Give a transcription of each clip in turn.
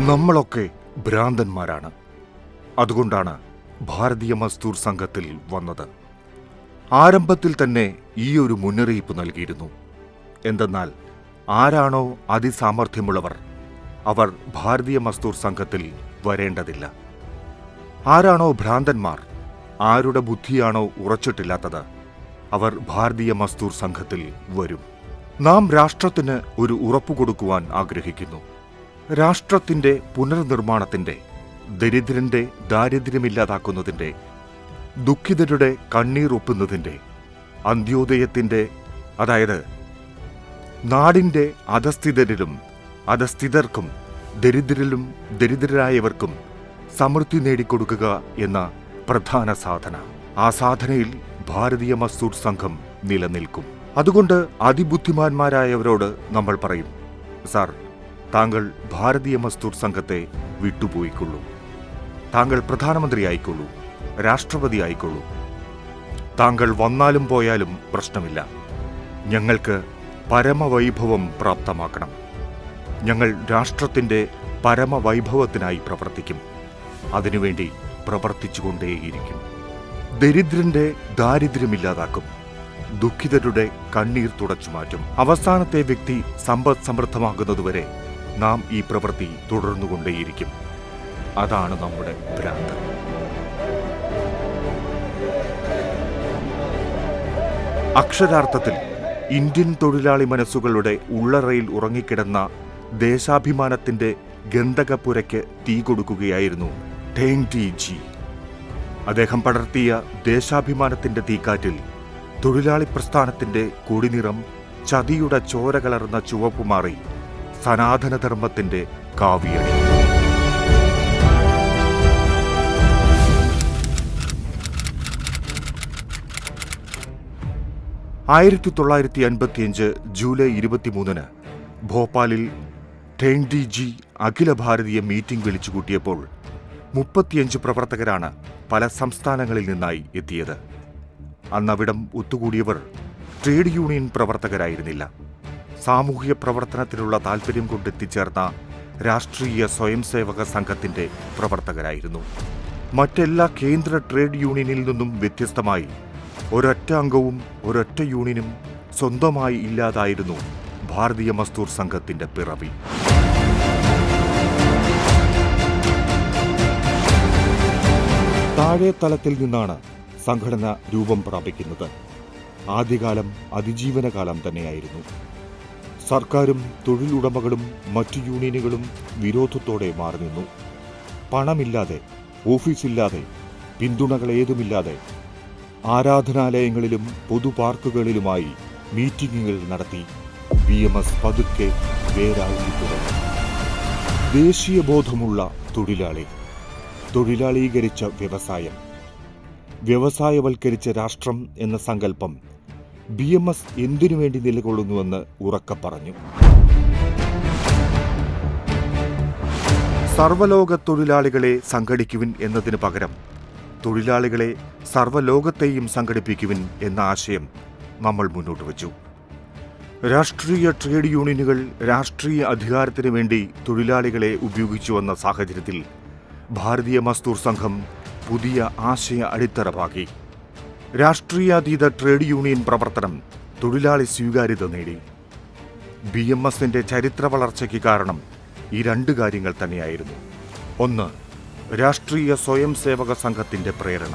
നമ്മളൊക്കെ ഭ്രാന്തന്മാരാണ്. അതുകൊണ്ടാണ് ഭാരതീയ മസ്ദൂർ സംഘത്തിൽ വന്നത്. ആരംഭത്തിൽ തന്നെ ഈ ഒരു മുന്നറിയിപ്പ് നൽകിയിരുന്നു. എന്തെന്നാൽ ആരാണോ അതിസാമർഥ്യമുള്ളവർ അവർ ഭാരതീയ മസ്ദൂർ സംഘത്തിൽ വരേണ്ടതില്ല. ആരാണോ ഭ്രാന്തന്മാർ, ആരുടെ ബുദ്ധിയാണോ ഉറച്ചിട്ടില്ലാത്തത്, അവർ ഭാരതീയ മസ്ദൂർ സംഘത്തിൽ വരും. നാം രാഷ്ട്രത്തിന് ഒരു ഉറപ്പു കൊടുക്കുവാൻ ആഗ്രഹിക്കുന്നു. രാഷ്ട്രത്തിന്റെ പുനർനിർമ്മാണത്തിന്റെ, ദരിദ്രന്റെ ദാരിദ്ര്യമില്ലാതാക്കുന്നതിന്റെ, ദുഃഖിതരുടെ കണ്ണീറൊപ്പുന്നതിന്റെ, അന്ത്യോദയത്തിന്റെ, അതായത് നാടിന്റെ അധസ്ഥിതരിലും അധസ്ഥിതർക്കും ദരിദ്രരിലും ദരിദ്രരായവർക്കും സമൃദ്ധി നേടിക്കൊടുക്കുക എന്ന പ്രധാന സാധന. ആ സാധനയിൽ ഭാരതീയ മസ്ദൂർ സംഘം നിലനിൽക്കും. അതുകൊണ്ട് അതിബുദ്ധിമാന്മാരായവരോട് നമ്മൾ പറയും, സാർ, താങ്കൾ ഭാരതീയ മസ്ദൂർ സംഘത്തെ വിട്ടുപോയിക്കൊള്ളൂ. താങ്കൾ പ്രധാനമന്ത്രി ആയിക്കൊള്ളൂ, രാഷ്ട്രപതി ആയിക്കൊള്ളൂ. താങ്കൾ വന്നാലും പോയാലും പ്രശ്നമില്ല. ഞങ്ങൾക്ക് പരമവൈഭവം പ്രാപ്തമാക്കണം. ഞങ്ങൾ രാഷ്ട്രത്തിന്റെ പരമവൈഭവത്തിനായി പ്രവർത്തിക്കും. അതിനുവേണ്ടി പ്രവർത്തിച്ചുകൊണ്ടേയിരിക്കും. ദരിദ്രന്റെ ദാരിദ്ര്യമില്ലാതാക്കും. ദുഃഖിതരുടെ കണ്ണീർ തുടച്ചുമാറ്റും. അവസാനത്തെ വ്യക്തി സമ്പദ് സമൃദ്ധമാകുന്നതുവരെ നാം ഈ പ്രവൃത്തി തുടർന്നുകൊണ്ടേയിരിക്കും. അതാണ് നമ്മുടെ ഭ്രാന്ത്. അക്ഷരാർത്ഥത്തിൽ ഇന്ത്യൻ തൊഴിലാളി മനസ്സുകളുടെ ഉള്ളറയിൽ ഉറങ്ങിക്കിടന്ന ദേശാഭിമാനത്തിന്റെ ഗന്ധകപ്പുരയ്ക്ക് തീ കൊടുക്കുകയായിരുന്നു ഠേങ്ഡി ജി. അദ്ദേഹം പടർത്തിയ ദേശാഭിമാനത്തിന്റെ തീക്കാറ്റിൽ തൊഴിലാളി പ്രസ്ഥാനത്തിന്റെ കൊടിനിറം ചതിയുടെ ചോര കലർന്ന ചുവപ്പുമാറി സനാതനധർമ്മത്തിന്റെ കാവ്യണി. ആയിരത്തി 1955 ജൂലൈ 23 ഭോപ്പാലിൽ ഠേങ്ഡി ജി അഖില ഭാരതീയ മീറ്റിംഗ് വിളിച്ചുകൂട്ടിയപ്പോൾ 35 പ്രവർത്തകരാണ് പല സംസ്ഥാനങ്ങളിൽ നിന്നായി എത്തിയത്. അന്നവിടം ഒത്തുകൂടിയവർ ട്രേഡ് യൂണിയൻ പ്രവർത്തകരായിരുന്നില്ല. സാമൂഹിക പ്രവർത്തനത്തിലുള്ള താൽപര്യം കൊണ്ടെത്തിച്ചേർന്ന രാഷ്ട്രീയ സ്വയംസേവക സംഘത്തിന്റെ പ്രവർത്തകരായിരുന്നു. മറ്റെല്ലാ കേന്ദ്ര ട്രേഡ് യൂണിയനിൽ നിന്നും വ്യത്യസ്തമായി ഒരൊറ്റ അംഗവും ഒരൊറ്റ യൂണിയനും സ്വന്തമായി ഇല്ലാതായിരുന്നു ഭാരതീയ മസ്ദൂർ സംഘത്തിന്റെ പിറവി. താഴെ തലത്തിൽ നിന്നാണ് സംഘടന രൂപം പ്രാപിക്കുന്നത്. ആദ്യകാലം അതിജീവനകാലം തന്നെയായിരുന്നു. സർക്കാരും തൊഴിലുടമകളും മറ്റു യൂണിയനുകളും വിരോധത്തോടെ മാറി നിന്നു. പണമില്ലാതെ, ഓഫീസില്ലാതെ, പിന്തുണകൾ ഏതുമില്ലാതെ ആരാധനാലയങ്ങളിലും പൊതുപാർക്കുകളിലുമായി മീറ്റിംഗുകൾ നടത്തി BMS പതുക്കെ വേരായി തുടങ്ങി. ദേശീയബോധമുള്ള തൊഴിലാളി, തൊഴിലാളീകരിച്ച വ്യവസായം, വ്യവസായവൽക്കരിച്ച രാഷ്ട്രം എന്ന സങ്കല്പം BMS എന്തിനുവേണ്ടി നിലകൊള്ളുന്നുവെന്ന് ഉറക്കെ പറഞ്ഞു. സർവ്വലോക തൊഴിലാളികളെ സംഘടിക്കുവിൻ എന്നതിന് പകരം തൊഴിലാളികളെ സർവ്വലോകത്തെയും സംഘടിപ്പിക്കുവിൻ എന്ന ആശയം നമ്മൾ മുന്നോട്ട് വച്ചു. രാഷ്ട്രീയ ട്രേഡ് യൂണിയനുകൾ രാഷ്ട്രീയ അധികാരത്തിന് വേണ്ടി തൊഴിലാളികളെ ഉപയോഗിച്ചുവെന്ന സാഹചര്യത്തിൽ ഭാരതീയ മസ്ദൂർ സംഘം പുതിയ ആശയ അടിത്തറ പാകി. രാഷ്ട്രീയാതീത ട്രേഡ് യൂണിയൻ പ്രവർത്തനം തൊഴിലാളി സ്വീകാര്യത നേടി. BMSന്റെ ചരിത്ര വളർച്ചയ്ക്ക് കാരണം ഈ രണ്ട് കാര്യങ്ങൾ തന്നെയായിരുന്നു. ഒന്ന്, രാഷ്ട്രീയ സ്വയംസേവക സംഘത്തിന്റെ പ്രേരണ.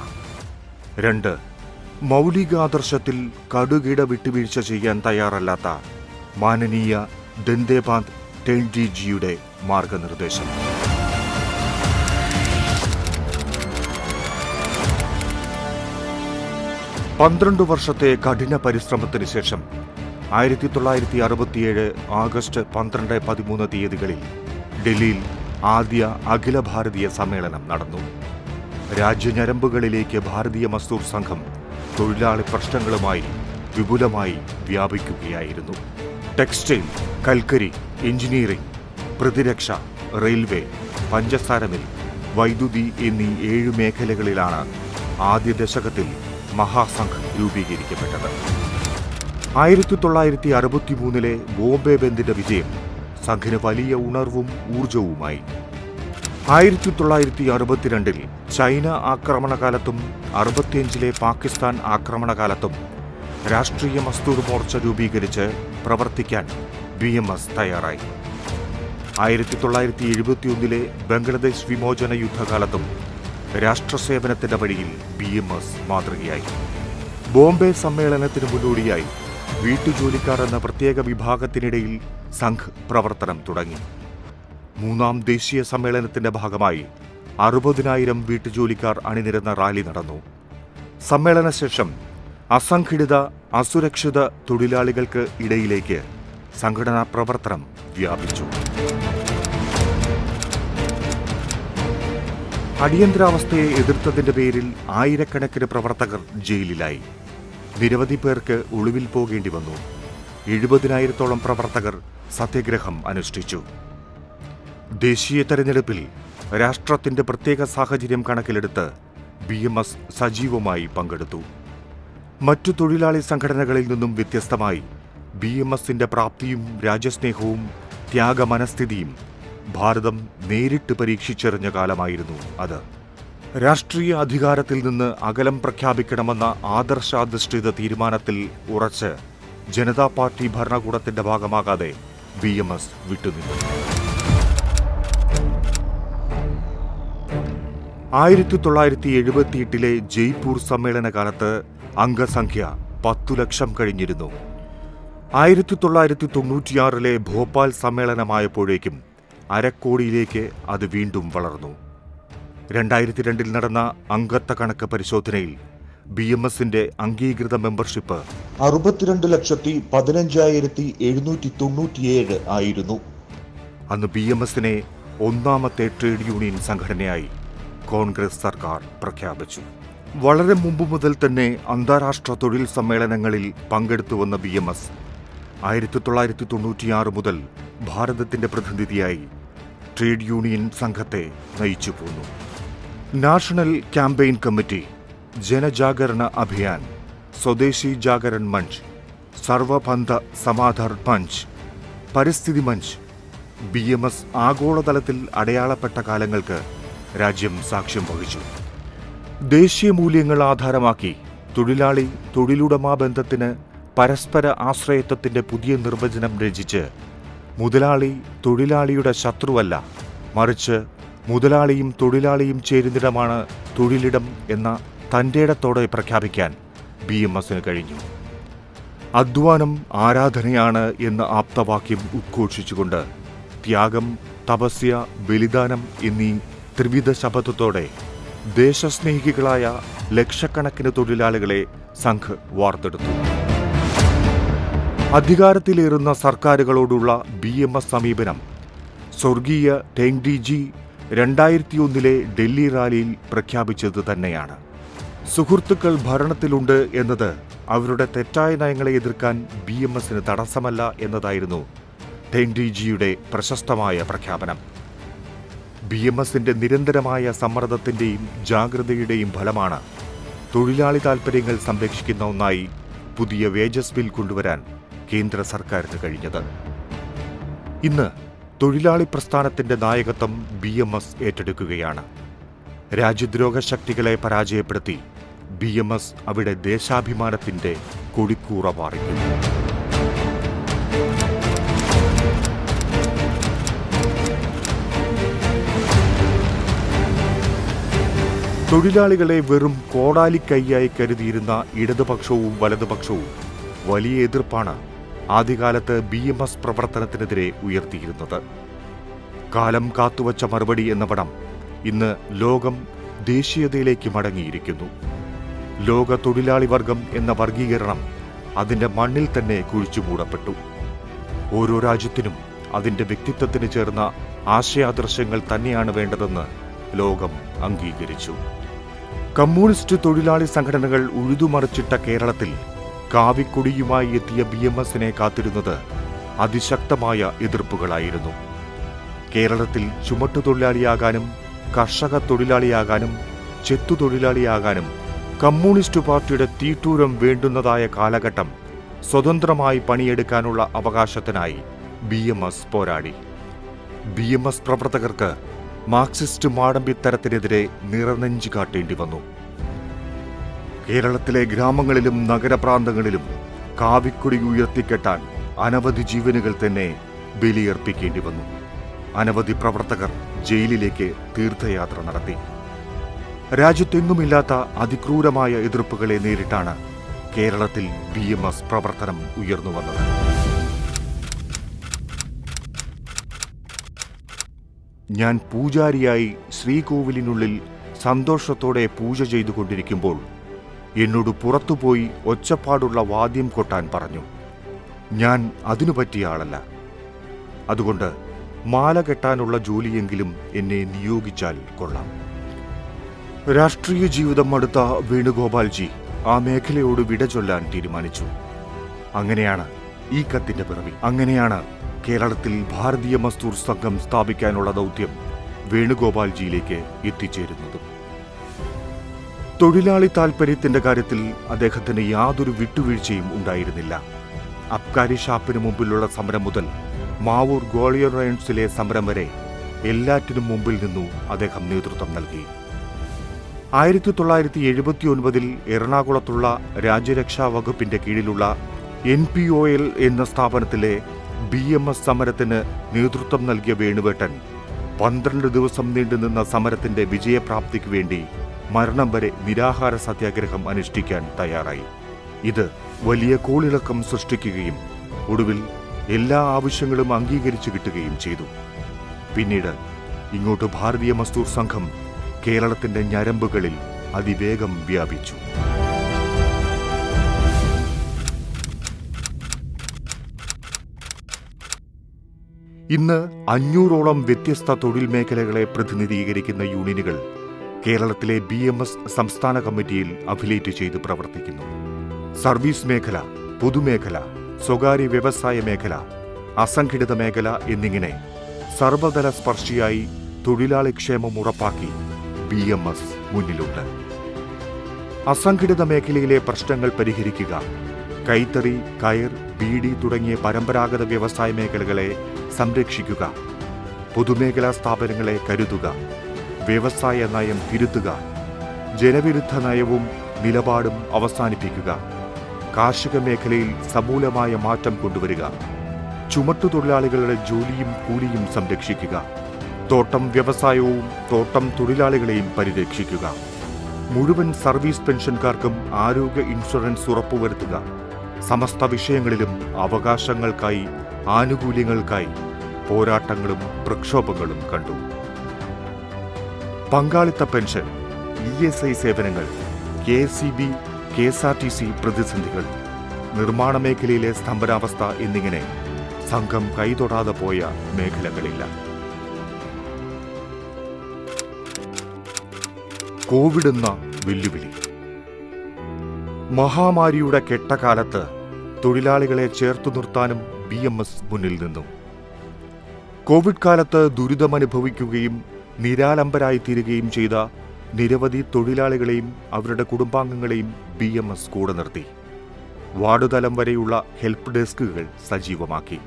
2, മൗലികാദർശത്തിൽ കടുകിട വിട്ടുവീഴ്ച ചെയ്യാൻ തയ്യാറല്ലാത്ത മാനനീയ ദന്തേപാന്ത് ഠേങ്ഡി ജിയുടെ മാർഗനിർദ്ദേശം. പന്ത്രണ്ട് വർഷത്തെ കഠിന പരിശ്രമത്തിന് ശേഷം 1967 ആഗസ്റ്റ് 12, 13 തീയതികളിൽ ഡൽഹിയിൽ ആദ്യ അഖില ഭാരതീയ സമ്മേളനം നടന്നു. രാജ്യഞരമ്പുകളിലേക്ക് ഭാരതീയ മസ്ദൂർ സംഘം തൊഴിലാളി പ്രശ്നങ്ങളുമായി വിപുലമായി വ്യാപിക്കുകയായിരുന്നു. ടെക്സ്റ്റൈൽ, കൽക്കരി, എഞ്ചിനീയറിംഗ്, പ്രതിരക്ഷ, റെയിൽവേ, പഞ്ചസാര മിൽ, വൈദ്യുതി എന്നീ 7 മേഖലകളിലാണ് ആദ്യ ദശകത്തിൽ മഹാസംഘ് രൂപീകരിക്കപ്പെട്ടത്. 1963 ബോംബെ ബന്ദിന്റെ വിജയം സംഘിന് വലിയ ഉണർവും ഊർജവുമായി. 1962 ചൈന ആക്രമണകാലത്തും 65 പാകിസ്ഥാൻ ആക്രമണകാലത്തും രാഷ്ട്രീയ മസ്ദൂർ മോർച്ച രൂപീകരിച്ച് പ്രവർത്തിക്കാൻ BMS തയ്യാറായി. 1971 ബംഗ്ലാദേശ് വിമോചന യുദ്ധകാലത്തും രാഷ്ട്രസേവനത്തിന്റെ വഴിയിൽ BMS മാതൃകയായി. ബോംബെ സമ്മേളനത്തിന് മുന്നോടിയായി വീട്ടുജോലിക്കാർ എന്ന പ്രത്യേക വിഭാഗത്തിനിടയിൽ സംഘ് പ്രവർത്തനം തുടങ്ങി. മൂന്നാം ദേശീയ സമ്മേളനത്തിന്റെ ഭാഗമായി 60,000 വീട്ടുജോലിക്കാർ അണിനിരന്ന റാലി നടന്നു. സമ്മേളനശേഷം അസംഘടിത അസുരക്ഷിത തൊഴിലാളികൾക്ക് ഇടയിലേക്ക് സംഘടനാ പ്രവർത്തനം വ്യാപിച്ചു. അടിയന്തരാവസ്ഥയെ എതിർത്തതിന്റെ പേരിൽ ആയിരക്കണക്കിന് പ്രവർത്തകർ ജയിലിലായി. നിരവധി പേർക്ക് ഒളിവിൽ പോകേണ്ടി വന്നു. 70,000-ഓളം പ്രവർത്തകർ സത്യാഗ്രഹം അനുഷ്ഠിച്ചു. ദേശീയ തെരഞ്ഞെടുപ്പിൽ രാഷ്ട്രത്തിന്റെ പ്രത്യേക സാഹചര്യം കണക്കിലെടുത്ത് BMS സജീവമായി പങ്കെടുത്തു. മറ്റു തൊഴിലാളി സംഘടനകളിൽ നിന്നും വ്യത്യസ്തമായി BMSന്റെ പ്രാപ്തിയും രാജ്യസ്നേഹവും ത്യാഗമനസ്ഥിതിയും ഭാരതം നേരിട്ട് പരീക്ഷിച്ചെറിഞ്ഞ കാലമായിരുന്നു അത്. രാഷ്ട്രീയ അധികാരത്തിൽ നിന്ന് അകലം പ്രഖ്യാപിക്കണമെന്ന ആദർശാധിഷ്ഠിത തീരുമാനത്തിൽ ഉറച്ച് ജനതാ പാർട്ടി ഭരണകൂടത്തിന്റെ ഭാഗമാകാതെ BMS വിട്ടുനിന്നു. 1978 ജയ്പൂർ സമ്മേളന കാലത്ത് അംഗസംഖ്യ 10 ലക്ഷം കഴിഞ്ഞിരുന്നു. 1996 ഭോപ്പാൽ സമ്മേളനമായപ്പോഴേക്കും അരക്കോടിയിലേക്ക് അത് വീണ്ടും വളർന്നു. 2002 നടന്ന അംഗത്വ കണക്ക് പരിശോധനയിൽ BMSന്റെ അംഗീകൃത മെമ്പർഷിപ്പ് 62,15,797 ആയിരുന്നു. അന്ന് BMSനെ ഒന്നാമത്തെ ട്രേഡ് യൂണിയൻ സംഘടനയായി കോൺഗ്രസ് സർക്കാർ പ്രഖ്യാപിച്ചു. വളരെ മുമ്പ് മുതൽ തന്നെ അന്താരാഷ്ട്ര തൊഴിൽ സമ്മേളനങ്ങളിൽ പങ്കെടുത്തുവന്ന BMS 1996 മുതൽ ഭാരതത്തിന്റെ പ്രതിനിധിയായി ട്രേഡ് യൂണിയൻ സംഘത്തെ നയിച്ചു പോന്നു. നാഷണൽ ക്യാമ്പയിൻ കമ്മിറ്റി, ജനജാഗരണ അഭിയാൻ, സ്വദേശി ജാഗരൺ മഞ്ച്, സർവപന്ഥ സമാധാൻ മഞ്ച്, പരിസ്ഥിതി മഞ്ച്, BMS ആഗോളതലത്തിൽ അടയാളപ്പെട്ട കാലങ്ങൾക്ക് രാജ്യം സാക്ഷ്യം വഹിച്ചു. ദേശീയ മൂല്യങ്ങൾ ആധാരമാക്കി തൊഴിലാളി തൊഴിലുടമാ ബന്ധത്തിന് പരസ്പര ആശ്രയത്വത്തിന്റെ പുതിയ നിർവചനം രചിച്ച് മുതലാളി തൊഴിലാളിയുടെ ശത്രുവല്ല, മറിച്ച് മുതലാളിയും തൊഴിലാളിയും ചേരുന്നിടമാണ് തൊഴിലിടം എന്ന തന്റേടത്തോടെ പ്രഖ്യാപിക്കാൻ BMSന് കഴിഞ്ഞു. അധ്വാനം ആരാധനയാണ് എന്ന ആപ്തവാക്യം ഉദ്ഘോഷിച്ചുകൊണ്ട് ത്യാഗം, തപസ്യ, ബലിദാനം എന്നീ ത്രിവിധ ശപഥത്തോടെ ദേശസ്നേഹികളായ ലക്ഷക്കണക്കിന് തൊഴിലാളികളെ സംഘ് വാർത്തെടുത്തു. അധികാരത്തിലേറുന്ന സർക്കാരുകളോടുള്ള BMS സമീപനം സ്വർഗീയ ടെങ്ഡിജി 2001 ഡൽഹി റാലിയിൽ പ്രഖ്യാപിച്ചത് തന്നെയാണ്. സുഹൃത്തുക്കൾ ഭരണത്തിലുണ്ട് എന്നത് അവരുടെ തെറ്റായ നയങ്ങളെ എതിർക്കാൻ BMSന് തടസ്സമല്ല എന്നതായിരുന്നു ടെങ്ഡിജിയുടെ പ്രശസ്തമായ പ്രഖ്യാപനം. BMSന്റെ നിരന്തരമായ സമ്മർദ്ദത്തിന്റെയും ജാഗ്രതയുടെയും ഫലമാണ് തൊഴിലാളി താൽപര്യങ്ങൾ സംരക്ഷിക്കുന്ന ഒന്നായി പുതിയ വേജസ് ബിൽ കൊണ്ടുവരാൻ കേന്ദ്ര സർക്കാരിന് കഴിഞ്ഞത്. ഇന്ന് തൊഴിലാളി പ്രസ്ഥാനത്തിന്റെ നായകത്വം BMS ഏറ്റെടുക്കുകയാണ്. രാജ്യദ്രോഹ ശക്തികളെ പരാജയപ്പെടുത്തി BMS അവിടെ ദേശാഭിമാനത്തിന്റെ കൊടിക്കൂറ പാറിക്കുന്നു. തൊഴിലാളികളെ വെറും കോടാലിക്കൈയായി കരുതിയിരുന്ന ഇടതുപക്ഷവും വലതുപക്ഷവും വലിയ എതിർപ്പാണ് ആദ്യകാലത്ത് BMS പ്രവർത്തനത്തിനെതിരെ ഉയർത്തിയിരുന്നത്. കാലം കാത്തുവച്ച മറുപടി എന്ന പടം ഇന്ന് ലോകം ദേശീയതയിലേക്ക് മടങ്ങിയിരിക്കുന്നു. ലോക തൊഴിലാളി വർഗം എന്ന വർഗീകരണം അതിന്റെ മണ്ണിൽ തന്നെ കുഴിച്ചുമൂടപ്പെട്ടു. ഓരോ രാജ്യത്തിനും അതിന്റെ വ്യക്തിത്വത്തിന് ചേർന്ന ആശയാദർശങ്ങൾ തന്നെയാണ് വേണ്ടതെന്ന് ലോകം അംഗീകരിച്ചു. കമ്മ്യൂണിസ്റ്റ് തൊഴിലാളി സംഘടനകൾ ഉഴുതുമറിച്ചിട്ട കേരളത്തിൽ കാവിക്കൊടിയുമായി എത്തിയ BMSനെ കാത്തിരുന്നത് അതിശക്തമായ എതിർപ്പുകളായിരുന്നു. കേരളത്തിൽ ചുമട്ടുതൊഴിലാളിയാകാനും കർഷക തൊഴിലാളിയാകാനും ചെത്തുതൊഴിലാളിയാകാനും കമ്മ്യൂണിസ്റ്റ് പാർട്ടിയുടെ തീട്ടൂരം വേണ്ടുന്നതായ കാലഘട്ടം സ്വതന്ത്രമായി പണിയെടുക്കാനുള്ള അവകാശത്തിനായി BMS പോരാടി. BMS പ്രവർത്തകർക്ക് മാർക്സിസ്റ്റ് മാടമ്പിത്തരത്തിനെതിരെ നിറനെഞ്ചു കാട്ടേണ്ടി വന്നു. കേരളത്തിലെ ഗ്രാമങ്ങളിലും നഗരപ്രാന്തങ്ങളിലും കാവിക്കൊടി ഉയർത്തിക്കെട്ടാൻ അനവധി ജീവനുകൾ തന്നെ ബലിയർപ്പിക്കേണ്ടി വന്നു. അനവധി പ്രവർത്തകർ ജയിലിലേക്ക് തീർത്ഥയാത്ര നടത്തി. രാജ്യത്തെങ്ങുമില്ലാത്ത അതിക്രൂരമായ എതിർപ്പുകളെ നേരിട്ടാണ് കേരളത്തിൽ BMS പ്രവർത്തനം ഉയർന്നു വന്നത്. ഞാൻ പൂജാരിയായി ശ്രീകോവിലിനുള്ളിൽ സന്തോഷത്തോടെ പൂജ ചെയ്തുകൊണ്ടിരിക്കുമ്പോൾ എന്നോട് പുറത്തുപോയി ഒച്ചപ്പാടുള്ള വാദ്യം കൊട്ടാൻ പറഞ്ഞു. ഞാൻ അതിനു പറ്റിയ ആളല്ല. അതുകൊണ്ട് മാല കെട്ടാനുള്ള ജോലിയെങ്കിലും എന്നെ നിയോഗിച്ചാൽ കൊള്ളാം. രാഷ്ട്രീയ ജീവിതം മടുത്ത വേണുഗോപാൽജി ആ മേഖലയോട് വിട ചൊല്ലാൻ തീരുമാനിച്ചു. അങ്ങനെയാണ് ഈ കത്തിന്റെ പിറവി. അങ്ങനെയാണ് കേരളത്തിൽ ഭാരതീയ മസ്ദൂർ സംഘം സ്ഥാപിക്കാനുള്ള ദൗത്യം വേണുഗോപാൽജിയിലേക്ക് എത്തിച്ചേരുന്നത്. തൊഴിലാളി താൽപര്യത്തിന്റെ കാര്യത്തിൽ അദ്ദേഹത്തിന് യാതൊരു വിട്ടുവീഴ്ചയും ഉണ്ടായിരുന്നില്ല. അബ്കാരി ഷാപ്പിന് മുമ്പിലുള്ള സമരം മുതൽ മാവൂർ ഗ്വാളിയർ റൈൻസിലെ സമരം വരെ എല്ലാറ്റിനും മുമ്പിൽ നിന്നു അദ്ദേഹം നേതൃത്വം നൽകി. 1979 എറണാകുളത്തുള്ള രാജ്യരക്ഷാ വകുപ്പിന്റെ കീഴിലുള്ള NPOL എന്ന സ്ഥാപനത്തിലെ BMS സമരത്തിന് നേതൃത്വം നൽകിയ വേണുവേട്ടൻ 12 ദിവസം നീണ്ടുനിന്ന സമരത്തിന്റെ വിജയപ്രാപ്തിക്ക് വേണ്ടി മരണം വരെ നിരാഹാര സത്യാഗ്രഹം അനുഷ്ഠിക്കാൻ തയ്യാറായി. ഇത് വലിയ കോളിളക്കം സൃഷ്ടിക്കുകയും ഒടുവിൽ എല്ലാ ആവശ്യങ്ങളും അംഗീകരിച്ചു കിട്ടുകയും ചെയ്തു. പിന്നീട് ഇങ്ങോട്ട് ഭാരതീയ മസ്ദൂർ സംഘം കേരളത്തിന്റെ ഞരമ്പുകളിൽ അതിവേഗം വ്യാപിച്ചു. ഇന്ന് 500ഓളം വ്യത്യസ്ത തൊഴിൽ മേഖലകളെ പ്രതിനിധീകരിക്കുന്ന യൂണിയനുകൾ കേരളത്തിലെ BMS സംസ്ഥാന കമ്മിറ്റിയിൽ അഫിലിയേറ്റ് ചെയ്ത് പ്രവർത്തിക്കുന്നു. സർവീസ് മേഖല, പൊതുമേഖല, സ്വകാര്യ വ്യവസായ മേഖല, അസംഘടിത മേഖല എന്നിങ്ങനെ സർവതല സ്പർശിയായി തൊഴിലാളി ക്ഷേമം ഉറപ്പാക്കി BMS മുന്നിലുണ്ട്. അസംഘടിത മേഖലയിലെ പ്രശ്നങ്ങൾ പരിഹരിക്കുക, കൈത്തറി, കയർ, ബീഡി തുടങ്ങിയ പരമ്പരാഗത വ്യവസായ മേഖലകളെ സംരക്ഷിക്കുക, പൊതുമേഖലാ സ്ഥാപനങ്ങളെ കരുതുക, വ്യവസായ നയം തിരുത്തുക, ജനവിരുദ്ധ നയവും നിലപാടും അവസാനിപ്പിക്കുക, കാർഷിക മേഖലയിൽ സമൂലമായ മാറ്റം കൊണ്ടുവരിക, ചുമട്ടുതൊഴിലാളികളുടെ ജോലിയും കൂലിയും സംരക്ഷിക്കുക, തോട്ടം വ്യവസായവും തോട്ടം തൊഴിലാളികളെയും പരിരക്ഷിക്കുക, മുഴുവൻ സർവീസ് പെൻഷൻകാർക്കും ആരോഗ്യ ഇൻഷുറൻസ് ഉറപ്പുവരുത്തുക, സമസ്ത വിഷയങ്ങളിലും അവകാശങ്ങൾക്കായി ആനുകൂല്യങ്ങൾക്കായി പോരാട്ടങ്ങളും പ്രക്ഷോഭങ്ങളും കണ്ടു. പങ്കാളിത്ത പെൻഷൻ, ESI സേവനങ്ങൾ, KSEB, KSRTC പ്രതിസന്ധികൾ, നിർമ്മാണ മേഖലയിലെ സ്തംഭനാവസ്ഥ എന്നിങ്ങനെ സംഘം കൈതൊടാതെ പോയ മേഖലകളില്ല. കോവിഡ് എന്ന വെല്ലുവിളി. മഹാമാരിയുടെ കെട്ടകാലത്ത് തൊഴിലാളികളെ ചേർത്തു നിർത്താനും BMS മുന്നിൽ നിന്നു. കോവിഡ് കാലത്ത് ദുരിതമനുഭവിക്കുകയും നിരാലംബരായിത്തീരുകയും ചെയ്ത നിരവധി തൊഴിലാളികളെയും അവരുടെ കുടുംബാംഗങ്ങളെയും BMS കൂടെ നിർത്തി. വാർഡുതലം വരെയുള്ള ഹെൽപ്പ് ഡെസ്കുകൾ സജീവമാക്കി.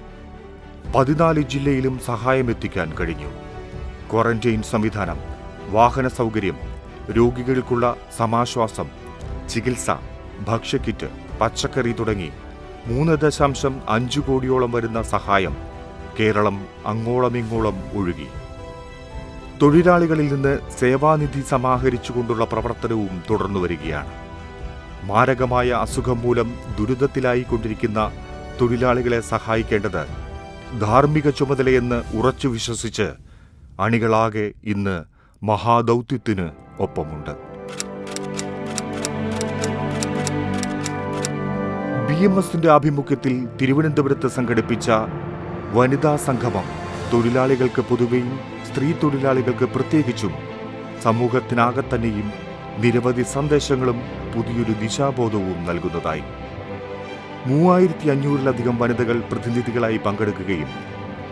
14 ജില്ലയിലും സഹായമെത്തിക്കാൻ കഴിഞ്ഞു. ക്വാറന്റൈൻ സംവിധാനം, വാഹന സൗകര്യം, രോഗികൾക്കുള്ള സമാശ്വാസം, ചികിത്സ, ഭക്ഷ്യക്കിറ്റ്, പച്ചക്കറി തുടങ്ങി 3.5 കോടിയോളം വരുന്ന സഹായം കേരളം അങ്ങോളമിങ്ങോളം ഒഴുകി. തൊഴിലാളികളിൽ നിന്ന് സേവാനിധി സമാഹരിച്ചുകൊണ്ടുള്ള പ്രവർത്തനവും തുടർന്നു വരികയാണ്. മാരകമായ അസുഖം മൂലം ദുരിതത്തിലായിക്കൊണ്ടിരിക്കുന്ന തൊഴിലാളികളെ സഹായിക്കേണ്ടത് ധാർമ്മിക ചുമതലയെന്ന് ഉറച്ചു വിശ്വസിച്ച് അണികളാകെ ഇന്ന് മഹാദൗത്യത്തിന് ഒപ്പമുണ്ട്. BMSന്റെ ആഭിമുഖ്യത്തിൽ തിരുവനന്തപുരത്ത് സംഘടിപ്പിച്ച വനിതാ സംഗമം തൊഴിലാളികൾക്ക് പൊതുവെയും സ്ത്രീ തൊഴിലാളികൾക്ക് പ്രത്യേകിച്ചും സമൂഹത്തിനാകെ തന്നെയും നിരവധി സന്ദേശങ്ങളും പുതിയൊരു ദിശാബോധവും നൽകുന്നതായി. 3500-ലധികം വനിതകൾ പ്രതിനിധികളായി പങ്കെടുക്കുകയും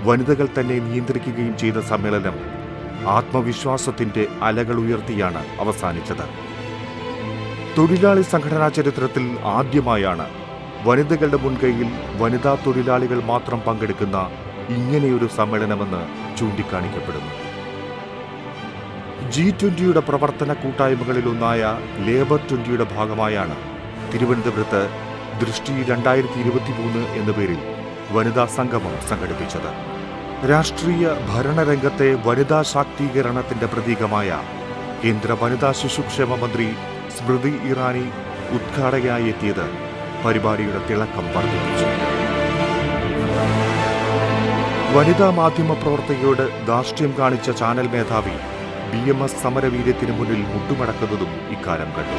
വനിതകൾ തന്നെ നിയന്ത്രിക്കുകയും ചെയ്ത സമ്മേളനം ആത്മവിശ്വാസത്തിന്റെ അലകൾ ഉയർത്തിയാണ് അവസാനിച്ചത്. തൊഴിലാളി സംഘടനാ ചരിത്രത്തിൽ ആദ്യമായാണ് വനിതകളുടെ മുൻകൈയിൽ വനിതാ തൊഴിലാളികൾ മാത്രം പങ്കെടുക്കുന്ന ഇങ്ങനെയൊരു സമ്മേളനമെന്ന് ചൂണ്ടിക്കാണിക്കപ്പെടുന്നു. G20 പ്രവർത്തന കൂട്ടായ്മകളിലൊന്നായ ലേബർ 20 ഭാഗമായാണ് തിരുവനന്തപുരത്ത് ദൃഷ്ടി 2023 എന്ന പേരിൽ വനിതാ സംഗമം സംഘടിപ്പിച്ചത്. രാഷ്ട്രീയ ഭരണരംഗത്തെ വനിതാ ശാക്തീകരണത്തിന്റെ പ്രതീകമായ കേന്ദ്ര വനിതാ ശിശുക്ഷേമ മന്ത്രി സ്മൃതി ഇറാനി ഉദ്ഘാടകയായി എത്തിയത് പരിപാടിയുടെ തിളക്കം വർദ്ധിപ്പിച്ചു. വനിതാ മാധ്യമ പ്രവർത്തകയോട് ധാർഷ്ട്യം കാണിച്ച ചാനൽ മേധാവി BMS സമരവീര്യത്തിന് മുന്നിൽ മുട്ടുമടക്കുന്നതും ഇക്കാലം കണ്ടു.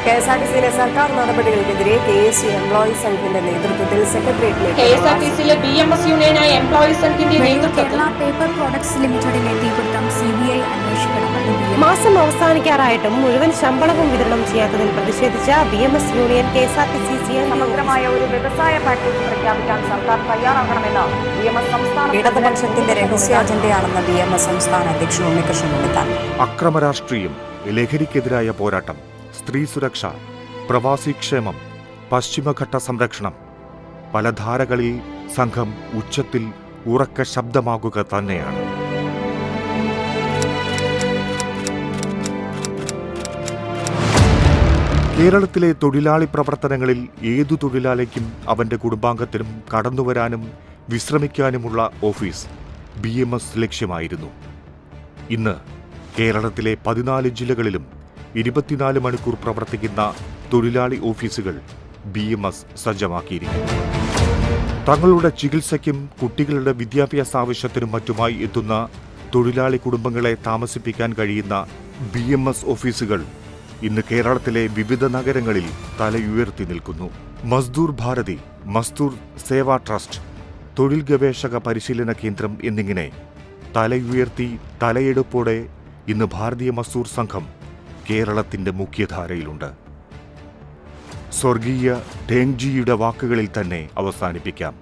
KSRTCയിലെ സർക്കാർ നടപടികൾക്കെതിരെ KSU എംപ്ലോയീസ് സംഘത്തിന്റെ നേതൃത്വത്തിൽ സെക്രട്ടേറിയറ്റിലേക്ക് KSRTCയിലെ BMS യൂണിയനായ എംപ്ലോയീസ് സംഘത്തിന്റെ നേതൃത്വത്തിൽ കേരള പേപ്പർ പ്രോഡക്ട്സ് ലിമിറ്റഡിലെ തീപിടുത്തം CBI അന്വേഷിക്കണമെന്ന് മാസം അവസാനിക്കാറായിട്ടും മുഴുവൻ ശമ്പളവും വിതരണം ചെയ്യാത്തതിൽ പ്രതിഷേധിച്ച BMS യൂണിയൻ KSRTC സമഗ്രമായ ഒരു വ്യവസായ പാക്കേജ് പ്രഖ്യാപിക്കാൻ സർക്കാർ തയ്യാറാകണമെന്ന് BMS സംസ്ഥാന ഇടതുപക്ഷത്തിന്റെ രഹസ്യ അജണ്ടയാണെന്ന് BMS സംസ്ഥാന അധ്യക്ഷൻ ഉണ്ണികൃഷ്ണൻ ഉണ്ണിത്താൻ. അക്രമരാഷ്ട്രീയം, ലഹരിക്കെതിരായ പോരാട്ടം, സ്ത്രീ സുരക്ഷ, പ്രവാസിക്ഷേമം, പശ്ചിമഘട്ട സംരക്ഷണം, പല ധാരകളിൽ സംഘം ഉച്ചത്തിൽ ഉറക്ക ശബ്ദമാകുക തന്നെയാണ്. കേരളത്തിലെ തൊഴിലാളി പ്രവർത്തനങ്ങളിൽ ഏതു തൊഴിലാളിക്കും അവന്റെ കുടുംബാംഗത്തിനും കടന്നുവരാനും വിശ്രമിക്കാനുമുള്ള ഓഫീസ് BMS ലക്ഷ്യമായിരുന്നു. ഇന്ന് കേരളത്തിലെ 14 ജില്ലകളിലും 24 മണിക്കൂർ പ്രവർത്തിക്കുന്ന തൊഴിലാളി ഓഫീസുകൾ BMS സജ്ജമാക്കിയിരിക്കുന്നു. തങ്ങളുടെ ചികിത്സയ്ക്കും കുട്ടികളുടെ വിദ്യാഭ്യാസ ആവശ്യത്തിനും മറ്റുമായി എത്തുന്ന തൊഴിലാളി കുടുംബങ്ങളെ താമസിപ്പിക്കാൻ കഴിയുന്ന BMS ഓഫീസുകൾ ഇന്ന് കേരളത്തിലെ വിവിധ നഗരങ്ങളിൽ തലയുയർത്തി നിൽക്കുന്നു. മസ്ദൂർ ഭാരതി, മസ്ദൂർ സേവാ ട്രസ്റ്റ്, തൊഴിൽ ഗവേഷക പരിശീലന കേന്ദ്രം എന്നിങ്ങനെ തലയുയർത്തി തലയെടുപ്പോടെ ഇന്ന് ഭാരതീയ മസ്ദൂർ സംഘം കേരളത്തിന്റെ മുഖ്യധാരയിലുണ്ട്. സ്വർഗീയ ഠേങ്ജിയുടെ വാക്കുകളിൽ തന്നെ അവസാനിപ്പിക്കാം.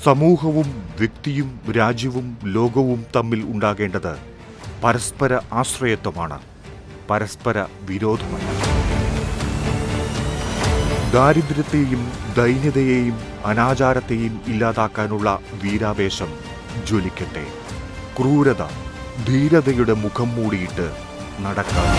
സമൂഹവും വ്യക്തിയും രാജ്യവും ലോകവും തമ്മിൽ ഉണ്ടാകേണ്ടത് പരസ്പര ആശ്രയത്വമാണ്, പരസ്പര വിരോധമല്ല. ദാരിദ്ര്യത്തെയും ദൈന്യതയെയും അനാചാരത്തെയും ഇല്ലാതാക്കാനുള്ള വീരാവേശം ജ്വലിക്കട്ടെ. ക്രൂരത, ധീരതയുടെ മുഖം മൂടിയിട്ട് നടക്കാം.